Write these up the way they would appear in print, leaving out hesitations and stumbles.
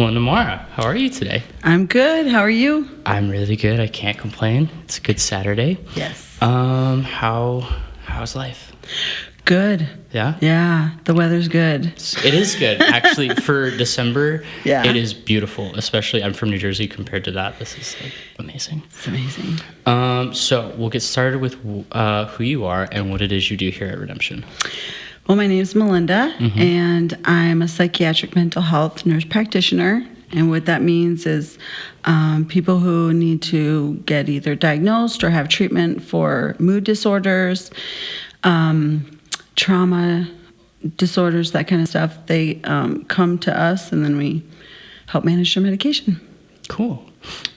Melinda Marra, how are you today? I'm good. How are you? I'm really good. I can't complain. It's a good Saturday. Yes. How's life? Good. Yeah? Yeah, the weather's good. It is good. Actually, for December, Yeah. It is beautiful. Especially, I'm from New Jersey. Compared to that, this is like amazing. It's amazing. So we'll get started with who you are and what it is you do here at Redemption. Well, my name's Melinda, and I'm a psychiatric mental health nurse practitioner. And what that means is people who need to get either diagnosed or have treatment for mood disorders, trauma disorders, that kind of stuff, they come to us, and then we help manage their medication. Cool.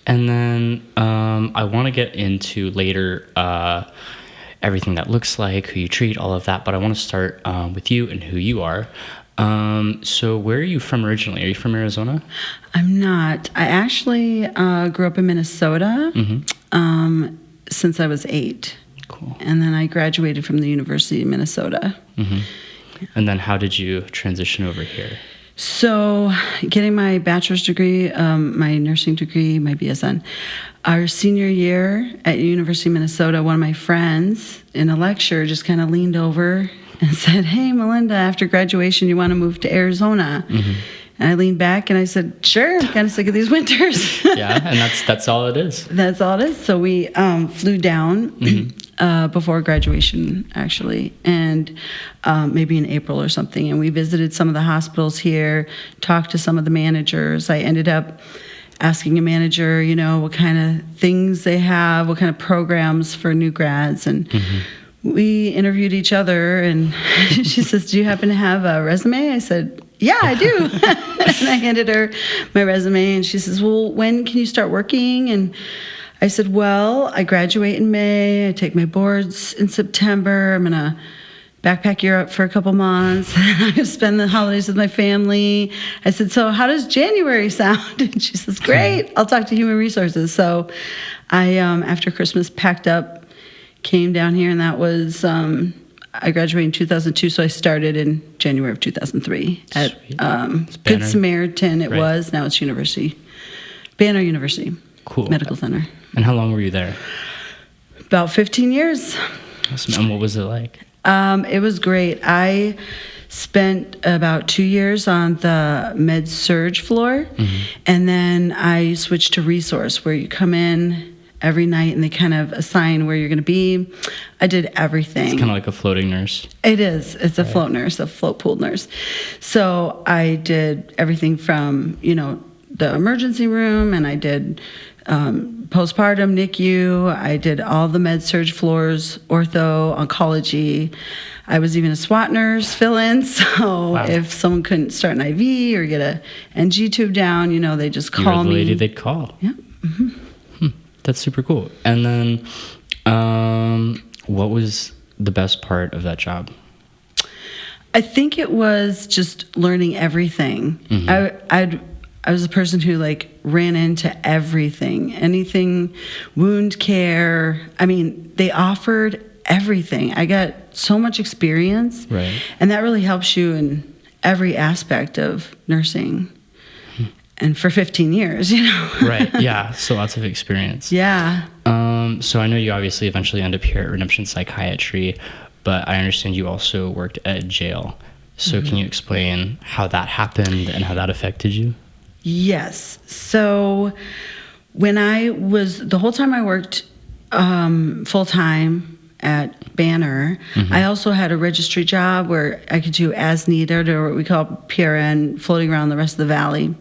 And then I want to get into later everything that looks like, who you treat, all of that. But I want to start with you and who you are. So where are you from originally? Are you from Arizona? I'm not. I actually grew up in Minnesota since I was 8. Cool. And then I graduated from the University of Minnesota. Mm-hmm. And then how did you transition over here? So getting my bachelor's degree, my nursing degree, my BSN, our senior year at University of Minnesota, one of my friends in a lecture just kind of leaned over and said, "Hey, Melinda, after graduation, you want to move to Arizona?" Mm-hmm. And I leaned back and I said, "Sure, I'm kind of sick of these winters." Yeah, and that's all it is. That's all it is. So we flew down before graduation, actually, and maybe in April or something. And we visited some of the hospitals here, talked to some of the managers. I ended up asking a manager, what kind of things they have, what kind of programs for new grads. And we interviewed each other, and she says, "Do you happen to have a resume?" I said, "Yeah, I do." And I handed her my resume, and she says, "Well, when can you start working?" And I said, "Well, I graduate in May. I take my boards in September. I'm going to backpack Europe for a couple months. I'm going to spend the holidays with my family." I said, "So how does January sound?" And she says, "Great. I'll talk to Human Resources." So I, after Christmas, packed up, came down here, and that was... I graduated in 2002, so I started in January of 2003 at Good Samaritan. It was. Now it's Banner University. Cool. Medical Center. And how long were you there? About 15 years. Awesome. And what was it like? It was great. I spent about 2 years on the med-surg floor, and then I switched to resource, where you come in every night and they kind of assign where you're going to be. I did everything. It's kind of like a floating nurse. It is. It's a float nurse, a float pool nurse. So I did everything from, the emergency room, and I did postpartum, NICU. I did all the med-surg floors, ortho, oncology. I was even a SWAT nurse, fill-in. So if someone couldn't start an IV or get a NG tube down, they just call me. You were the lady they'd call. Yeah. Mm-hmm. That's super cool. And then what was the best part of that job? I think it was just learning everything. I was a person who ran into everything, anything, wound care. I mean, they offered everything. I got so much experience, right? And that really helps you in every aspect of nursing. And for 15 years, Right, yeah, so lots of experience. Yeah. So I know you obviously eventually end up here at Redemption Psychiatry, but I understand you also worked at jail. So can you explain how that happened and how that affected you? Yes. So when the whole time I worked full-time at Banner, I also had a registry job where I could do as needed, or what we call PRN, floating around the rest of the valley.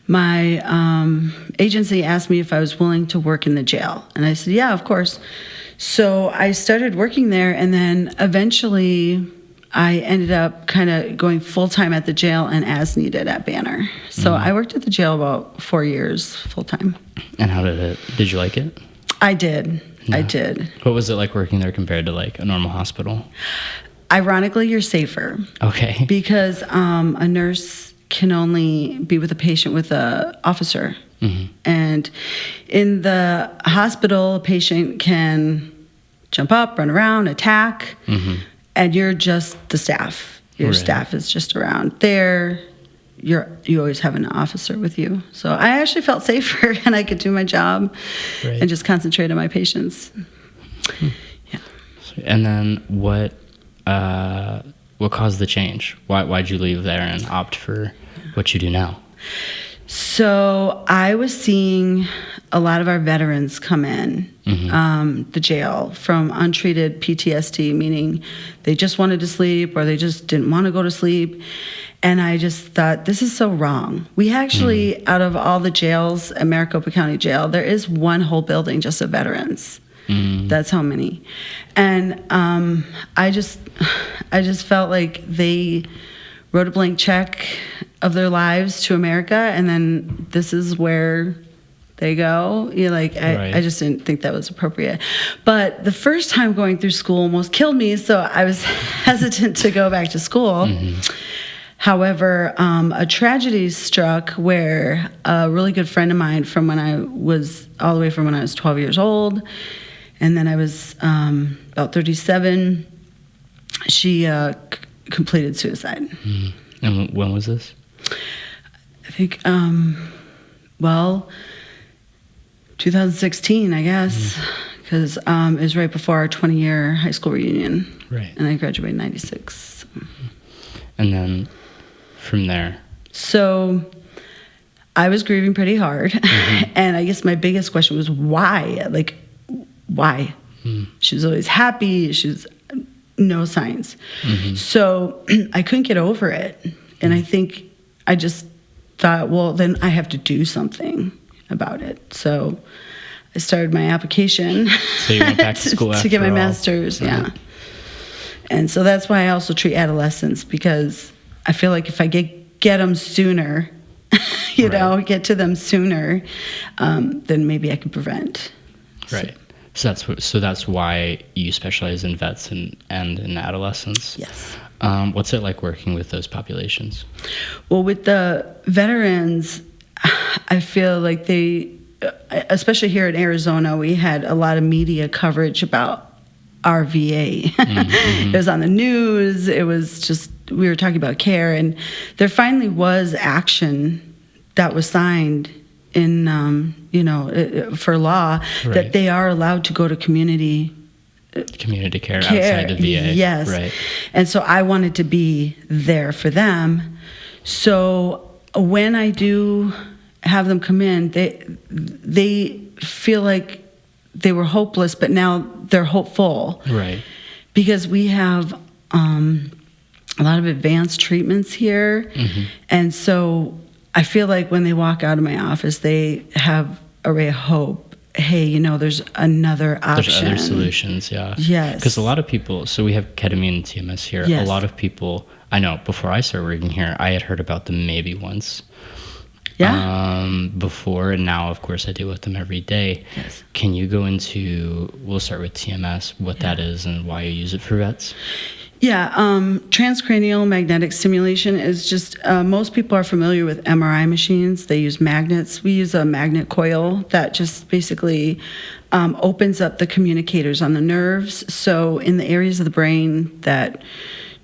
My agency asked me if I was willing to work in the jail, and I said, yeah, of course. So I started working there, and then eventually I ended up kind of going full-time at the jail and as needed at Banner. So I worked at the jail about 4 years full-time. And how did you like it? I did. Yeah. I did. What was it like working there compared to a normal hospital? Ironically, you're safer. Okay. Because a nurse can only be with a patient with an officer. And in the hospital, a patient can jump up, run around, attack, and you're just the staff. Your staff is just around there. you always have an officer with you. So I actually felt safer and I could do my job and just concentrate on my patients. Yeah. And then what caused the change? Why'd you leave there and opt for what you do now? So I was seeing a lot of our veterans come in the jail from untreated PTSD, meaning they just wanted to sleep or they just didn't want to go to sleep. And I just thought, this is so wrong. We actually, out of all the jails at Maricopa County Jail, there is one whole building just of veterans. That's how many. And I just felt like they wrote a blank check of their lives to America, and then this is where they go. I just didn't think that was appropriate. But the first time going through school almost killed me, so I was hesitant to go back to school. However, a tragedy struck where a really good friend of mine from when I was 12 years old, and then I was about 37, she completed suicide. And when was this? I think, 2016, I guess, because it was right before our 20-year high school reunion. Right. And I graduated in 96. And then from there? So I was grieving pretty hard. And I guess my biggest question was, why? Like, why? She was always happy. She was no signs. So I couldn't get over it. And I think I just thought, well, then I have to do something about it. So I started my application. So you went back to school to get my master's. Yeah. And so that's why I also treat adolescents, because I feel like if I get them sooner, get to them sooner, then maybe I can prevent. Right. So that's why you specialize in vets and in adolescents. Yes. What's it like working with those populations? Well, with the veterans, I feel like they, especially here in Arizona, we had a lot of media coverage about our VA. It was on the news. It was just, we were talking about care, and there finally was action that was signed in, for law, that they are allowed to go to community care outside the VA. Yes. Right. And so I wanted to be there for them. So when I do have them come in, they feel like they were hopeless, but now they're hopeful. Right. Because we have a lot of advanced treatments here. And so I feel like when they walk out of my office, they have a ray of hope. Hey, there's another option. There's other solutions, yeah. Yes. Because a lot of people, so we have ketamine and TMS here. Yes. A lot of people, I know, before I started working here, I had heard about them maybe once. Yeah. Before, and now, of course, I deal with them every day. Yes. Can you go into, we'll start with TMS, what that is and why you use it for vets? Yeah, transcranial magnetic stimulation is just, most people are familiar with MRI machines. They use magnets. We use a magnet coil that just basically opens up the communicators on the nerves. So in the areas of the brain that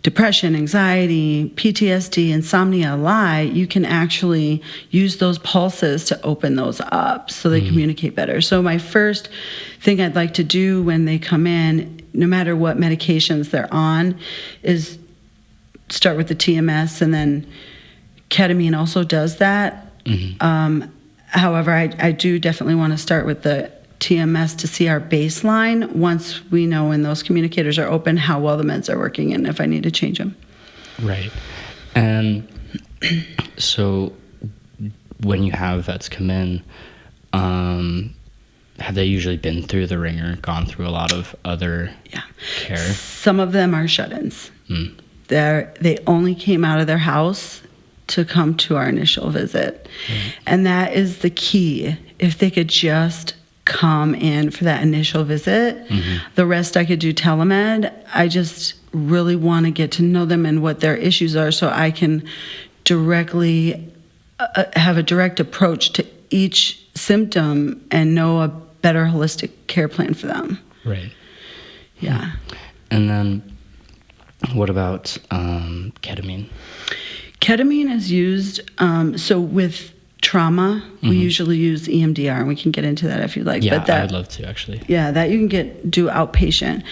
depression, anxiety, PTSD, insomnia lie, you can actually use those pulses to open those up so they communicate better. So my first thing I'd like to do when they come in, no matter what medications they're on, is start with the TMS, and then ketamine also does that. However, I do definitely want to start with the TMS to see our baseline once we know when those communicators are open, how well the meds are working, and if I need to change them. Right. And so when you have vets come in, have they usually been through the ringer, gone through a lot of other care? Some of them are shut-ins. They only came out of their house to come to our initial visit. And that is the key. If they could just come in for that initial visit, the rest I could do telemed. I just really want to get to know them and what their issues are, so I can directly have a direct approach to each symptom and know a better holistic care plan for them. Right. Yeah. And then what about ketamine? Ketamine is used, so with trauma, we usually use EMDR, and we can get into that if you'd like. Yeah, but that, I would love to, actually. Yeah, that you can do outpatient.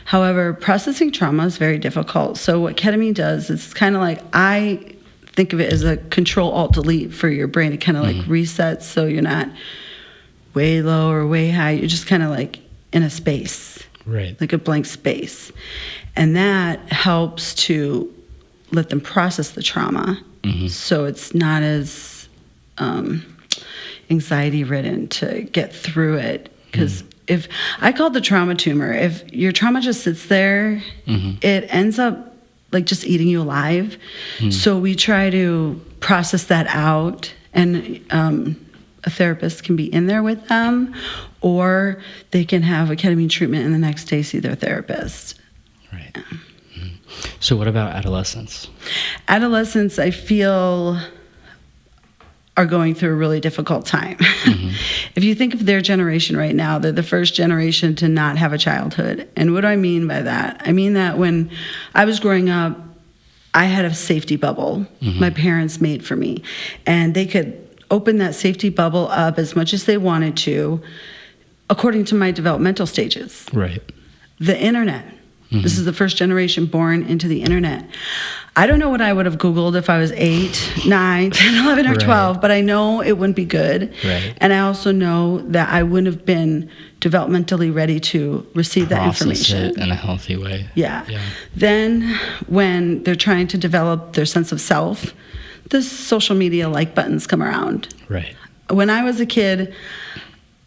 However, processing trauma is very difficult. So what ketamine does, it's kind of like, I think of it as a Control-Alt-Delete for your brain. It kind of like resets, so you're not way low or way high. You're just kind of like in a space. Right. Like a blank space. And that helps to let them process the trauma. So it's not as anxiety ridden to get through it. Because if I call it the trauma tumor, if your trauma just sits there, it ends up like just eating you alive. So we try to process that out, and a therapist can be in there with them, or they can have a ketamine treatment and the next day see their therapist. Right. So what about adolescents? Adolescents, I feel, are going through a really difficult time. If you think of their generation right now, they're the first generation to not have a childhood. And what do I mean by that? I mean that when I was growing up, I had a safety bubble my parents made for me. And they could open that safety bubble up as much as they wanted to, according to my developmental stages. Right. The internet. This is the first generation born into the internet. I don't know what I would have Googled if I was 8, 9, 10, 11, or 12, but I know it wouldn't be good. Right. And I also know that I wouldn't have been developmentally ready to receive that information. Process it in a healthy way. Yeah. Then when they're trying to develop their sense of self, the social media like buttons come around. Right. When I was a kid,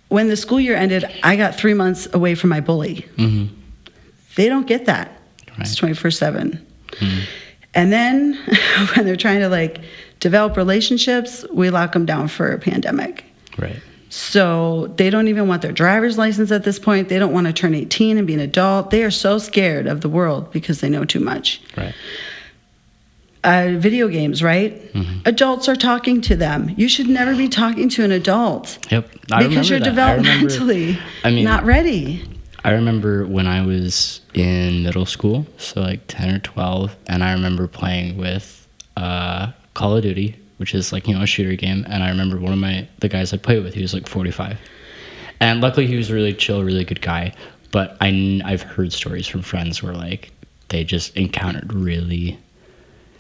when the school year ended, I got 3 months away from my bully. They don't get that. Right. It's 24/7. And then when they're trying to like develop relationships, we lock them down for a pandemic. Right. So they don't even want their driver's license at this point. They don't want to turn 18 and be an adult. They are so scared of the world because they know too much. Right. Video games, right? Adults are talking to them. You should never be talking to an adult. Yep. Because you're developmentally not ready. I remember when I was in middle school, so like 10 or 12, and I remember playing with Call of Duty, which is like, a shooter game, and I remember one of the guys I played with, he was like 45. And luckily he was a really chill, really good guy, but I've heard stories from friends where like they just encountered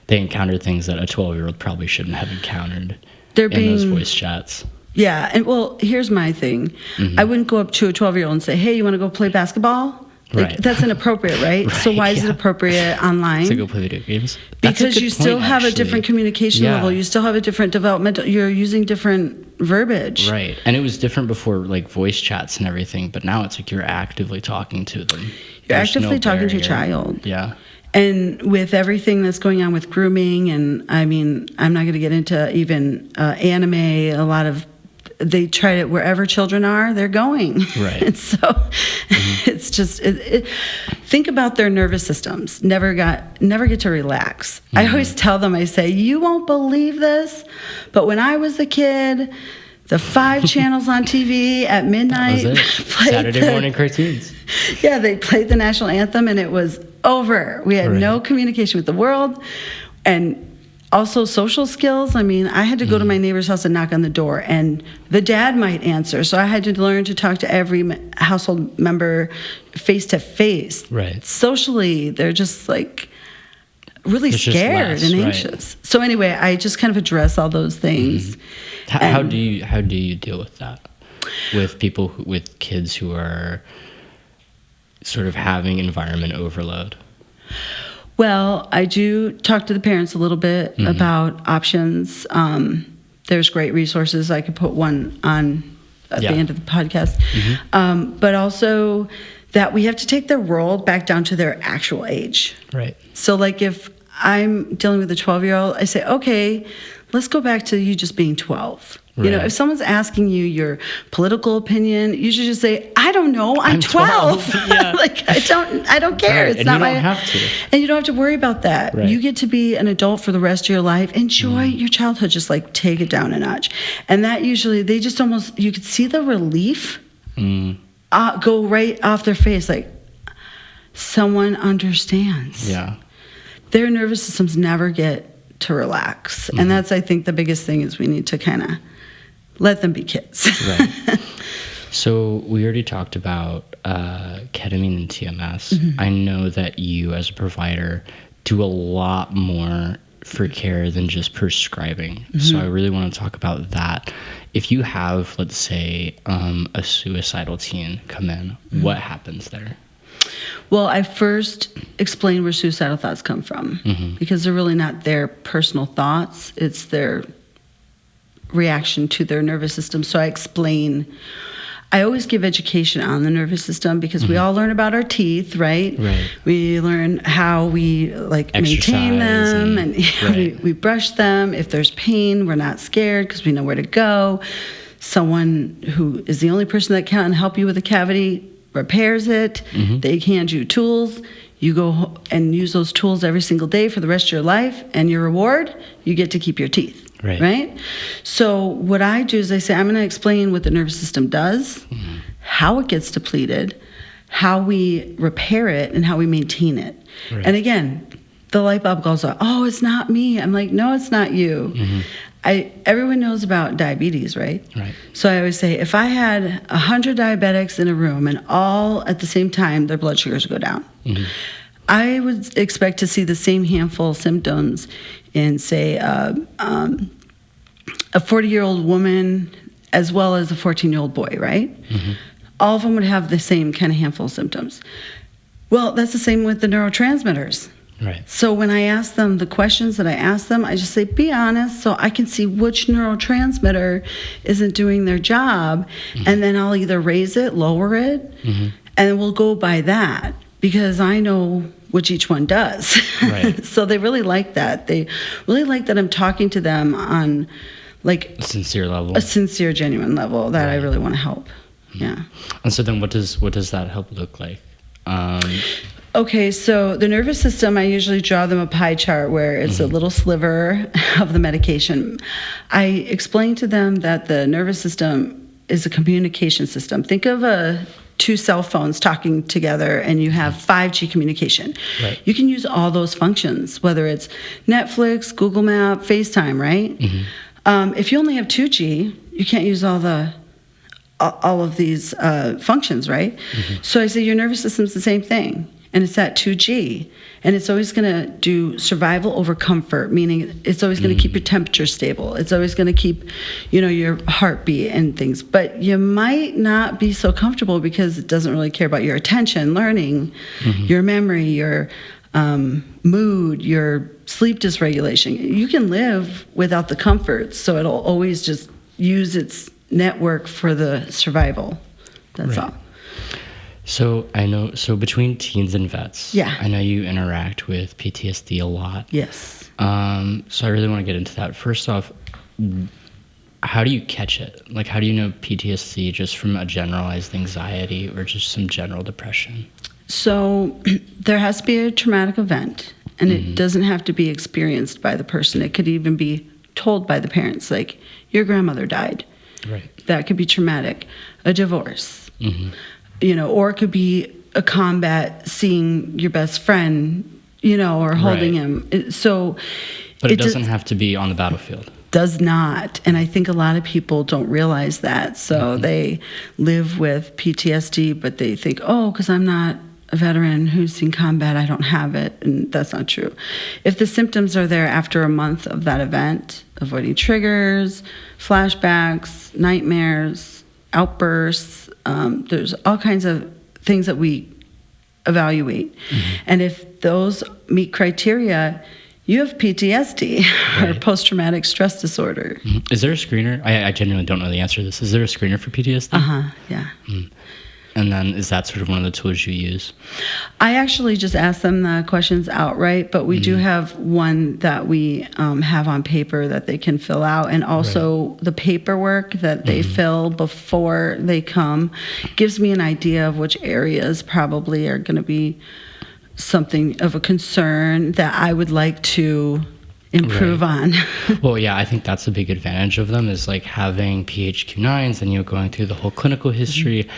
things that a 12-year-old probably shouldn't have encountered in those voice chats. Yeah, and well, here's my thing. I wouldn't go up to a 12-year-old and say, hey, you want to go play basketball? Like, that's inappropriate, right? So why is it appropriate online? To go play video games? Because you still have a different communication level. You still have a different developmental. You're using different verbiage. Right. And it was different before, like, voice chats and everything, but now it's like you're actively talking to them. You're actively talking to your child. Yeah. And with everything that's going on with grooming, and I mean, I'm not going to get into even anime, a lot of, they try to, wherever children are, they're going. Right. And so it's just, think about their nervous systems. Never get to relax. I always tell them, I say, you won't believe this, but when I was a kid, the 5 channels on TV at midnight. That was it. Saturday morning cartoons. Yeah, they played the national anthem and it was over. We had no communication with the world. And also social skills. I mean, I had to go to my neighbor's house and knock on the door, and the dad might answer. So I had to learn to talk to every household member face to face. Right. Socially, they're just like really scared and anxious. Right. So anyway, I just kind of address all those things. How do you deal with that? With people with kids who are sort of having environment overload? Well, I do talk to the parents a little bit about options. There's great resources. I could put one on at the end of the podcast. But also that we have to take their role back down to their actual age. Right. So like if I'm dealing with a 12-year-old, I say, okay, let's go back to you just being 12. Right. You know, if someone's asking you your political opinion, you should just say, I don't know, I'm 12. Yeah. Like I don't care. Right. It's and not you don't my have to. And you don't have to worry about that. Right. You get to be an adult for the rest of your life. Enjoy your childhood, just like take it down a notch. And that usually they just almost, you could see the relief go right off their face, like someone understands. Yeah. Their nervous systems never get to relax. And that's, I think, the biggest thing is we need to kind of let them be kids. Right. So we already talked about ketamine and TMS. I know that you as a provider do a lot more for care than just prescribing. So I really want to talk about that. If you have, let's say, a suicidal teen come in, what happens there? Well, I first explain where suicidal thoughts come from because they're really not their personal thoughts. It's their reaction to their nervous system. So I always give education on the nervous system because we all learn about our teeth, right? We learn how we maintain them and we brush them. If there's pain, we're not scared because we know where to go. Someone who is the only person that can help you with a cavity repairs it. They hand you tools. You go and use those tools every single day for the rest of your life, and your reward, you get to keep your teeth. Right? So what I do is I say, I'm going to explain what the nervous system does, how it gets depleted, how we repair it, and how we maintain it. And again, the light bulb goes off. Oh, it's not me. I'm like, no, it's not you. Everyone knows about diabetes, right? So I always say, if I had 100 diabetics in a room and all at the same time, their blood sugars go down, I would expect to see the same handful of symptoms in, say, a 40-year-old woman as well as a 14-year-old boy, right? All of them would have the same kind of handful of symptoms. Well, that's the same with the neurotransmitters. So when I ask them the questions that I ask them, I just say, be honest, so I can see which neurotransmitter isn't doing their job, and then I'll either raise it, lower it, and we'll go by that because I know which each one does. So they really like that. They really like that I'm talking to them on like a sincere level, a sincere, genuine level that I really want to help. And so then what does that help look like? Okay, so the nervous system, I usually draw them a pie chart where it's a little sliver of the medication. I explain to them that the nervous system is a communication system. Think of two cell phones talking together and you have 5G communication. You can use all those functions, whether it's Netflix, Google Map, FaceTime, right? If you only have 2G, you can't use all of these functions, right? So I say your nervous system's the same thing. And it's at 2G. And it's always going to do survival over comfort, meaning it's always going to keep your temperature stable. It's always going to keep, your heartbeat and things. But you might not be so comfortable because it doesn't really care about your attention, learning, your memory, your mood, your sleep dysregulation. You can live without the comforts, so it'll always just use its network for the survival. That's all. So between teens and vets, I know you interact with PTSD a lot. Yes. So I really want to get into that. First off, how do you catch it? Like, how do you know PTSD just from a generalized anxiety or just some general depression? So there has to be a traumatic event, and it doesn't have to be experienced by the person. It could even be told by the parents, like, your grandmother died. That could be traumatic. A divorce. Or it could be a combat, seeing your best friend, or holding him. But it doesn't have to be on the battlefield. Does not. And I think a lot of people don't realize that. So they live with PTSD, but they think, because I'm not a veteran who's seen combat, I don't have it. And that's not true. If the symptoms are there after a month of that event, avoiding triggers, flashbacks, nightmares, outbursts, there's all kinds of things that we evaluate. And if those meet criteria, you have PTSD or post-traumatic stress disorder. Is there a screener? I genuinely don't know the answer to this. Is there a screener for PTSD? Yeah. And then is that sort of one of the tools you use? I actually just ask them the questions outright, but we do have one that we have on paper that they can fill out. And also the paperwork that they fill before they come gives me an idea of which areas probably are going to be something of a concern that I would like to improve on. Well, yeah, I think that's a big advantage of them is like having PHQ-9s and going through the whole clinical history.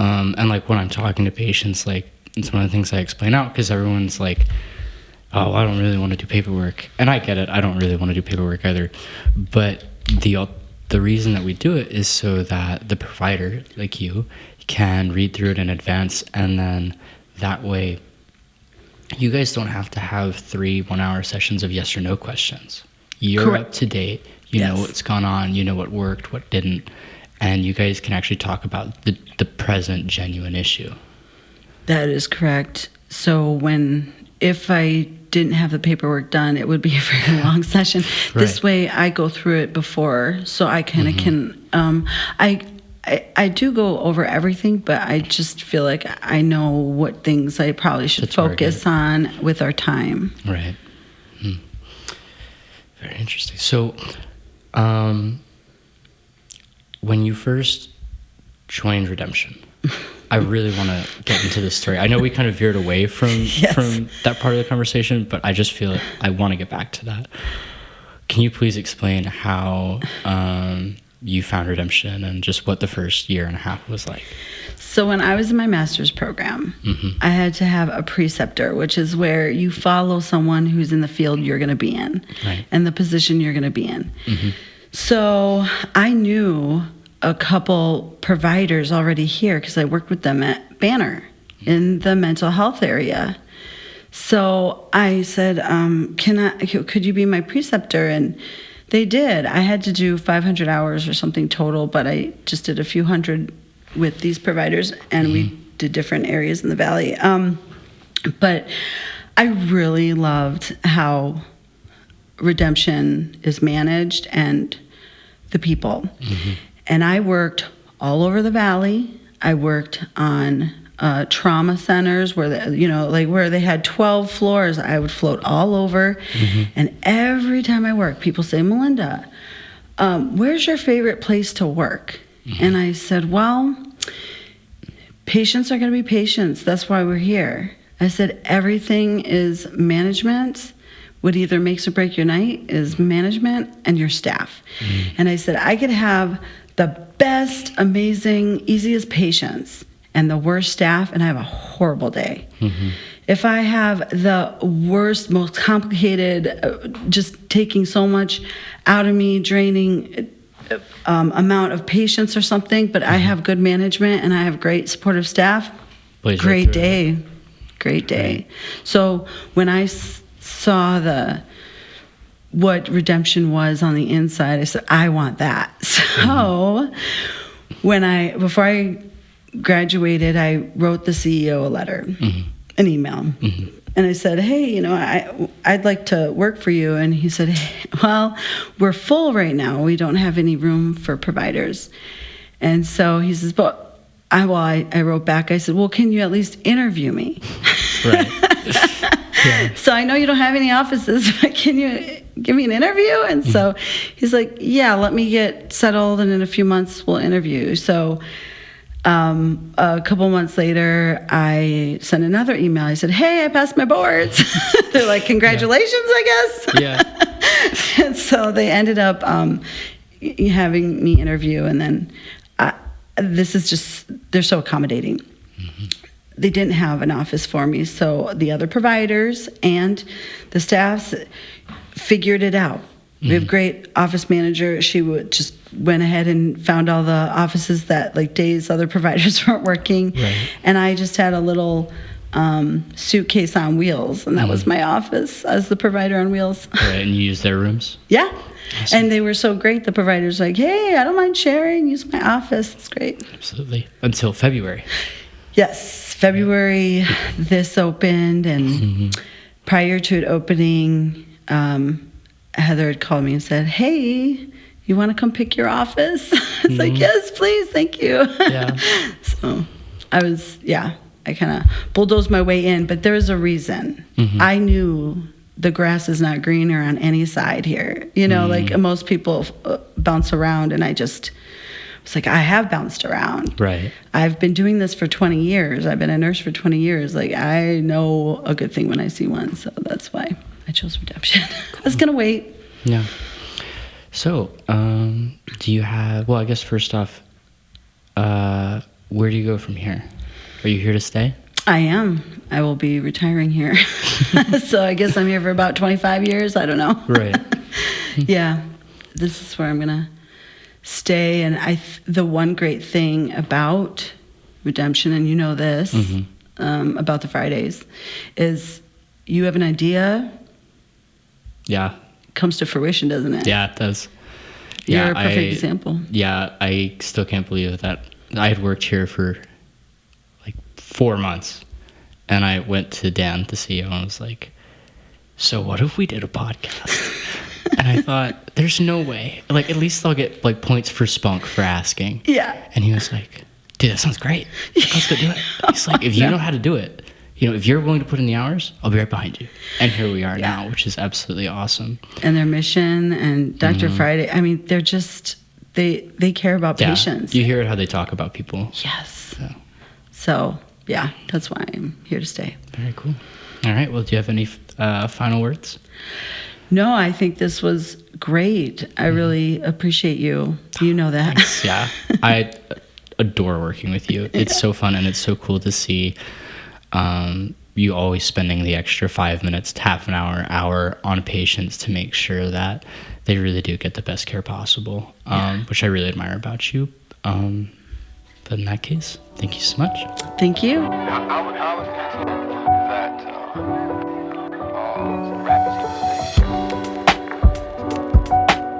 And like when I'm talking to patients, like it's one of the things I explain out because everyone's like, oh, I don't really want to do paperwork. And I get it. I don't really want to do paperwork either. But the reason that we do it is so that the provider, like you, can read through it in advance, and then that way you guys don't have to have 3 1-hour sessions of yes or no questions. You're Correct. up to date. You know what's gone on. You know what worked, what didn't. And you guys can actually talk about the present genuine issue. That is correct. So if I didn't have the paperwork done, it would be a very long session. Right. This way I go through it before, so I kind of can, I do go over everything, but I just feel like I know what things I probably should focus on with our time. Right. Very interesting. So, when you first joined Redemption, I really want to get into this story. I know we kind of veered away from that part of the conversation, but I just feel like I want to get back to that. Can you please explain how you found Redemption and just what the first 1.5 years was like? So when I was in my master's program, I had to have a preceptor, which is where you follow someone who's in the field you're going to be in, and the position you're going to be in. So I knew a couple providers already here because I worked with them at Banner in the mental health area. So I said, could you be my preceptor? And they did. I had to do 500 hours or something total, but I just did a few hundred with these providers, and we did different areas in the valley. But I really loved how Redemption is managed and the people. And I worked all over the valley. I worked on trauma centers where where they had 12 floors. I would float all over. And every time I worked, people say, Melinda, where's your favorite place to work? And I said, well, patients are going to be patients. That's why we're here. I said, everything is management. What either makes or break your night is management and your staff. And I said, I could have the best, amazing, easiest patients and the worst staff, and I have a horrible day. If I have the worst, most complicated, just taking so much out of me, draining amount of patients or something, but I have good management and I have great supportive staff, great day. So when I saw what Redemption was on the inside, I said, I want that. So before I graduated, I wrote the CEO a letter, an email. And I said, hey, I'd like to work for you. And he said, hey, well, we're full right now. We don't have any room for providers. And so he says, but I wrote back, I said, well, can you at least interview me? Right. So I know you don't have any offices, but can you give me an interview? And so he's like, yeah, let me get settled, and in a few months we'll interview. So a couple months later, I sent another email. I said, hey, I passed my boards. They're like, congratulations, I guess. Yeah. And so they ended up having me interview. And then they're so accommodating. They didn't have an office for me. So the other providers and the staffs figured it out. We have a great office manager. She just went ahead and found all the offices that days other providers weren't working. Right. And I just had a little suitcase on wheels, and that was my office as the provider on wheels. Right, and you used their rooms? Yeah. Awesome. And they were so great. The provider's like, hey, I don't mind sharing. Use my office. It's great. Absolutely. Until February. Yes. February, this opened, and prior to it opening, Heather had called me and said, hey, you want to come pick your office? It's like, yes, please, thank you. Yeah. So I kind of bulldozed my way in, but there's a reason. I knew the grass is not greener on any side here. Like most people bounce around, and I just was like, I have bounced around. Right. I've been doing this for 20 years. I've been a nurse for 20 years. Like, I know a good thing when I see one, so that's why I chose Redemption. Cool. I was going to wait. Yeah. So, do you have, I guess first off, where do you go from here? Are you here to stay? I am. I will be retiring here. So I guess I'm here for about 25 years. I don't know. Right. Yeah. This is where I'm going to stay. And the one great thing about Redemption, and you know this, about the Fridays, is you have an idea. Yeah. Comes to fruition, doesn't it? Yeah, it does. You're a perfect example. Yeah, I still can't believe that I had worked here for like 4 months, and I went to Dan, the CEO, and I was like, so what if we did a podcast? And I thought, there's no way. Like, at least I'll get like points for spunk for asking. Yeah. And he was like, dude, that sounds great. Let's go do it. He's like, if you know how to do it, if you're willing to put in the hours, I'll be right behind you. And here we are now, which is absolutely awesome. And their mission and Dr. Friday, I mean, they're just, they care about patients. You hear how they talk about people. Yes. So, yeah, that's why I'm here to stay. Very cool. All right. Well, do you have any final words? No, I think this was great. I really appreciate you. You know that. Thanks. Yeah. I adore working with you. It's so fun, and it's so cool to see you always spending the extra 5 minutes to half an hour on patients to make sure that they really do get the best care possible, which I really admire about you. But in that case, thank you so much. Thank you. I was